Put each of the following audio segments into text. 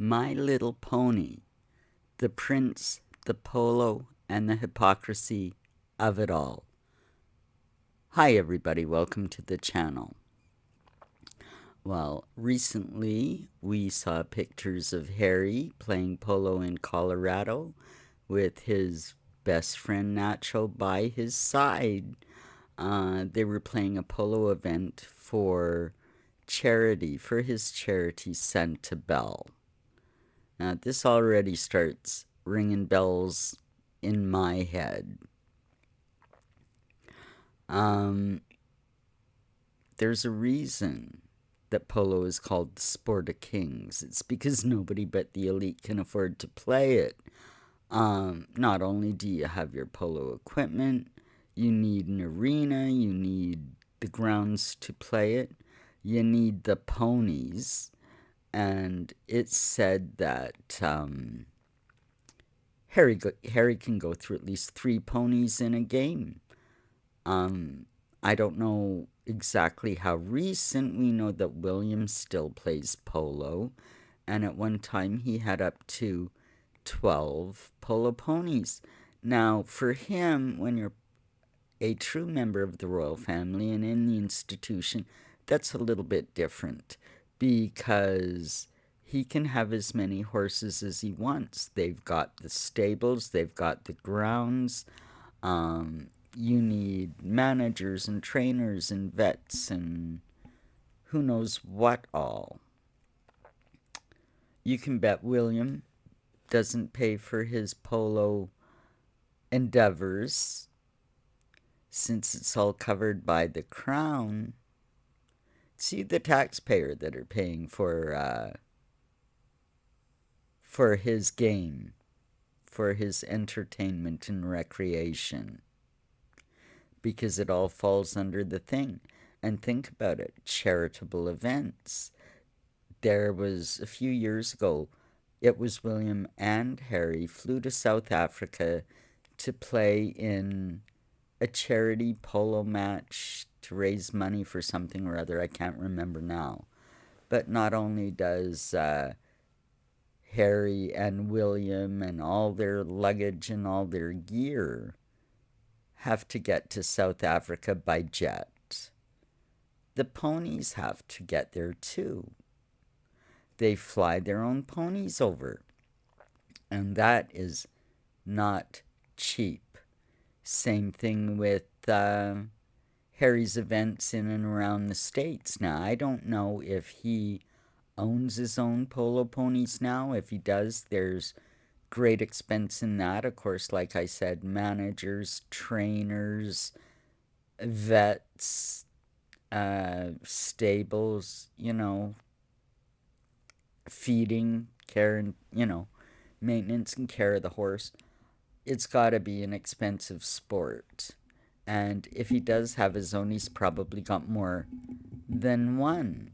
My Little Pony, the Prince, the Polo, and the Hypocrisy of it all. Hi everybody, welcome to the channel. Well, recently we saw pictures of Harry playing polo in Colorado with his best friend Nacho by his side. They were playing a polo event for charity, for his charity Santa Bell. Now, this already starts ringing bells in my head. There's a reason that polo is called the sport of kings. It's because nobody but the elite can afford to play it. Not only do you have your polo equipment, you need an arena, you need the grounds to play it, you need the ponies. And it's said that Harry can go through at least 3 ponies in a game. I don't know exactly how recent. We know that William still plays polo, and at one time he had up to 12 polo ponies. Now, for him, when you're a true member of the royal family and in the institution, that's a little bit different because he can have as many horses as he wants. They've got the stables, they've got the grounds. You need managers and trainers and vets and who knows what all. You can bet William doesn't pay for his polo endeavors since it's all covered by the crown. See, the taxpayer that are paying for his game, for his entertainment and recreation, because it all falls under the thing. And think about it, charitable events. There was a few years ago, it was William and Harry flew to South Africa to play in a charity polo match to raise money for something or other. I can't remember now. But not only does Harry and William and all their luggage and all their gear have to get to South Africa by jet, the ponies have to get there too. They fly their own ponies over, and that is not cheap. Same thing with Harry's events in and around the States. Now, I don't know if he owns his own polo ponies now. If he does, there's great expense in that. Of course, like I said, managers, trainers, vets, stables, feeding, care, and, maintenance and care of the horse. It's got to be an expensive sport. And if he does have his own, he's probably got more than one.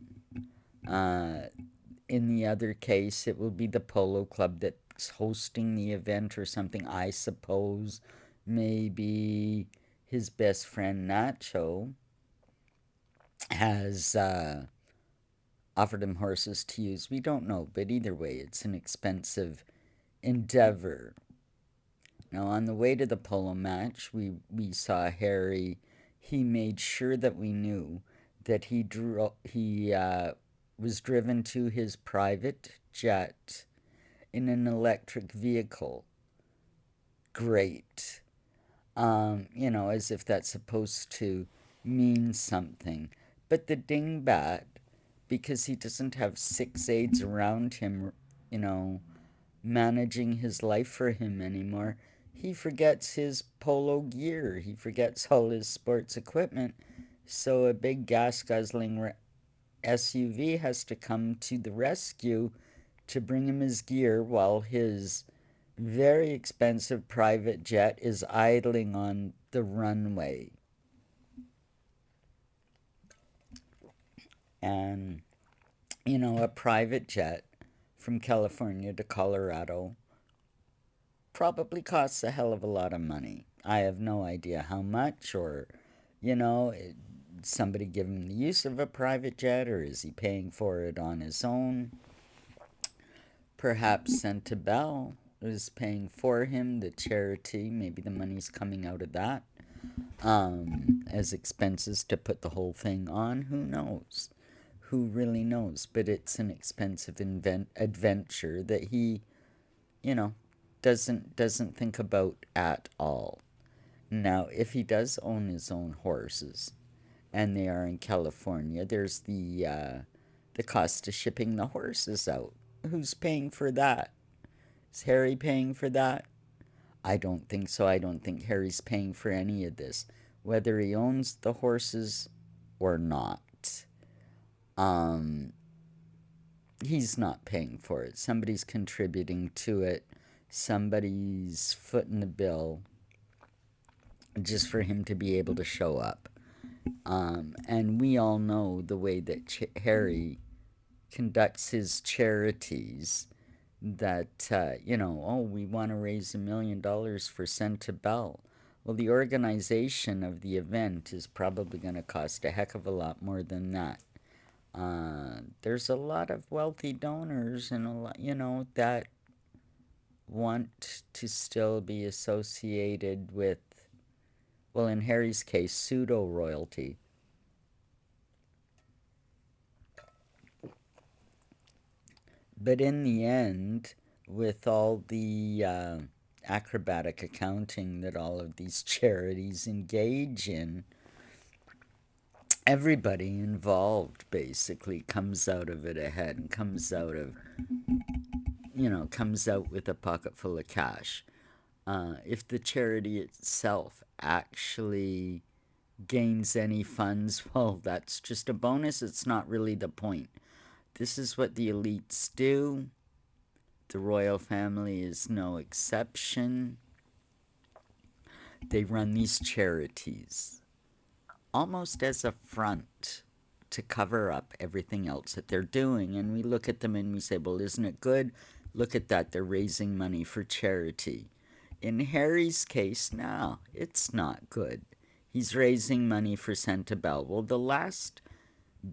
In the other case, it will be the polo club that's hosting the event or something, I suppose. Maybe his best friend Nacho has offered him horses to use. We don't know, but either way, it's an expensive endeavor. Now, on the way to the polo match, we saw Harry. He made sure that we knew that he was driven to his private jet in an electric vehicle. Great. As if that's supposed to mean something. But the dingbat, because he doesn't have 6 aides around him, managing his life for him anymore, he forgets his polo gear. He forgets all his sports equipment. So a big gas-guzzling SUV has to come to the rescue to bring him his gear while his very expensive private jet is idling on the runway. And, a private jet from California to Colorado probably costs a hell of a lot of money. I have no idea how much, or, somebody give him the use of a private jet, or is he paying for it on his own? Perhaps Centabelle is paying for him, the charity. Maybe the money's coming out of that as expenses to put the whole thing on. Who knows? Who really knows? But it's an expensive adventure that he, you know, doesn't think about at all. Now, if he does own his own horses, and they are in California, there's the cost of shipping the horses out. Who's paying for that? Is Harry paying for that? I don't think so. I don't think Harry's paying for any of this, whether he owns the horses or not. Um, he's not paying for it. Somebody's contributing to it. Somebody's footing the bill just for him to be able to show up. And we all know the way that Harry conducts his charities. That, oh, we want to raise $1 million for Centabelle. Well, the organization of the event is probably going to cost a heck of a lot more than that. There's a lot of wealthy donors and a lot, that want to still be associated with, well, in Harry's case, pseudo royalty. But in the end, with all the acrobatic accounting that all of these charities engage in, everybody involved basically comes out of it ahead and comes out with a pocket full of cash. If the charity itself actually gains any funds, well, that's just a bonus. It's not really the point. This is what the elites do. The royal family is no exception. They run these charities almost as a front to cover up everything else that they're doing. And we look at them and we say, well, isn't it good? Look at that. They're raising money for charity. In Harry's case, no, it's not good. He's raising money for Centabelle. Well, the last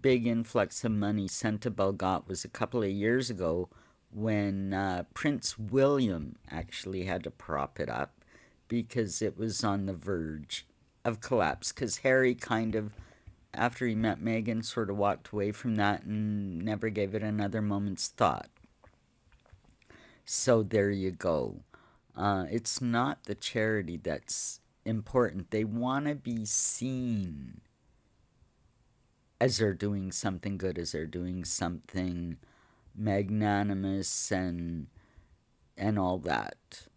big influx of money Centabelle got was a couple of years ago when Prince William actually had to prop it up because it was on the verge of collapse. Because Harry kind of, after he met Meghan, sort of walked away from that and never gave it another moment's thought. So there you go. It's not the charity that's important. They want to be seen as they're doing something good, as they're doing something magnanimous and all that.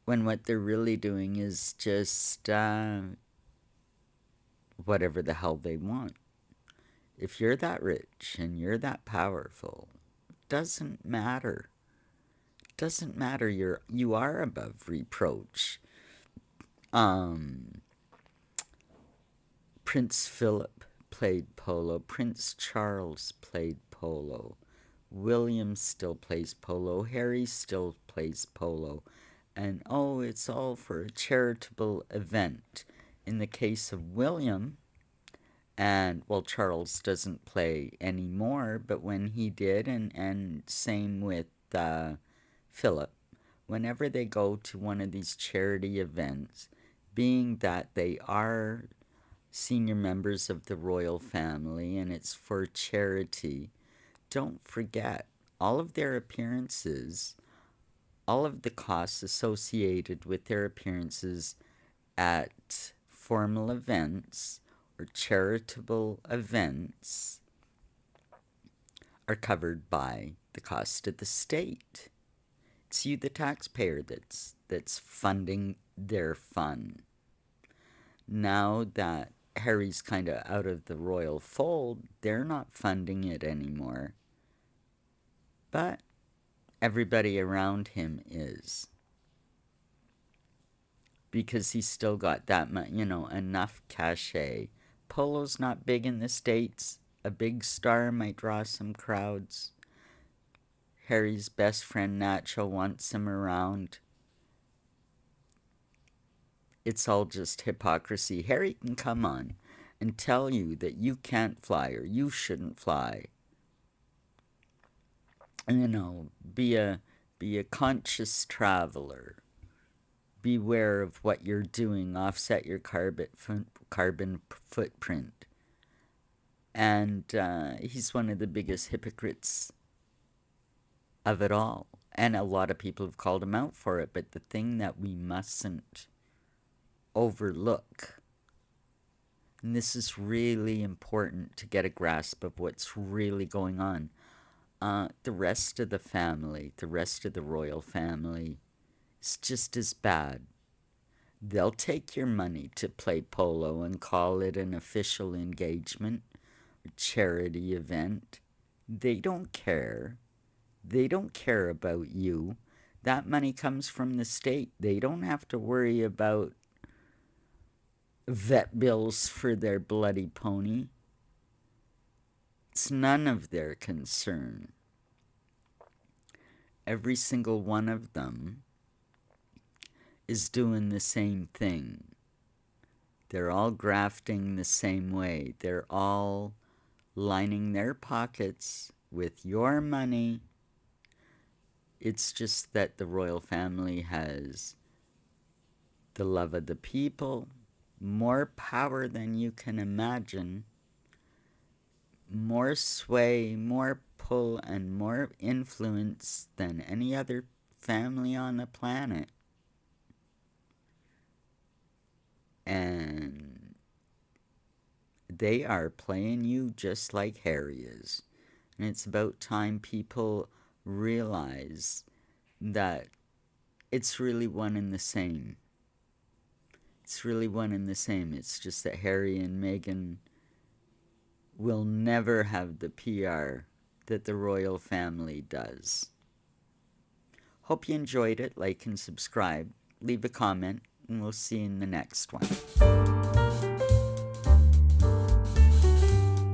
When what they're really doing is just whatever the hell they want. If you're that rich and you're that powerful, it doesn't matter. It doesn't matter. You are above reproach. Prince Philip played polo. Prince Charles played polo. William still plays polo. Harry still plays polo. And oh, it's all for a charitable event. In the case of William, and well, Charles doesn't play anymore, but when he did, and same with Philip, whenever they go to one of these charity events, being that they are senior members of the royal family and it's for charity, don't forget all of their appearances, all of the costs associated with their appearances at formal events or charitable events are covered by the cost of the state. It's you, the taxpayer, that's funding their fun. Now that Harry's kind of out of the royal fold, they're not funding it anymore. But everybody around him is. Because he's still got that much, enough cachet. Polo's not big in the States. A big star might draw some crowds. Harry's best friend Nacho wants him around. It's all just hypocrisy. Harry can come on and tell you that you can't fly or you shouldn't fly. You know, be a conscious traveler. Beware of what you're doing. Offset your carbon footprint. And he's one of the biggest hypocrites of it all. And a lot of people have called him out for it. But the thing that we mustn't overlook, and this is really important to get a grasp of what's really going on, the rest of the family, the rest of the royal family, is just as bad. They'll take your money to play polo and call it an official engagement, a charity event. They don't care. They don't care about you. That money comes from the state. They don't have to worry about vet bills for their bloody pony. It's none of their concern. Every single one of them is doing the same thing. They're all grafting the same way. They're all lining their pockets with your money. It's just that the royal family has the love of the people, more power than you can imagine, more sway, more pull, and more influence than any other family on the planet. And they are playing you just like Harry is. And it's about time people realize that it's really one and the same. It's really one and the same. It's just that Harry and Meghan will never have the PR that the royal family does. Hope you enjoyed it. Like and subscribe. Leave a comment, and we'll see you in the next one.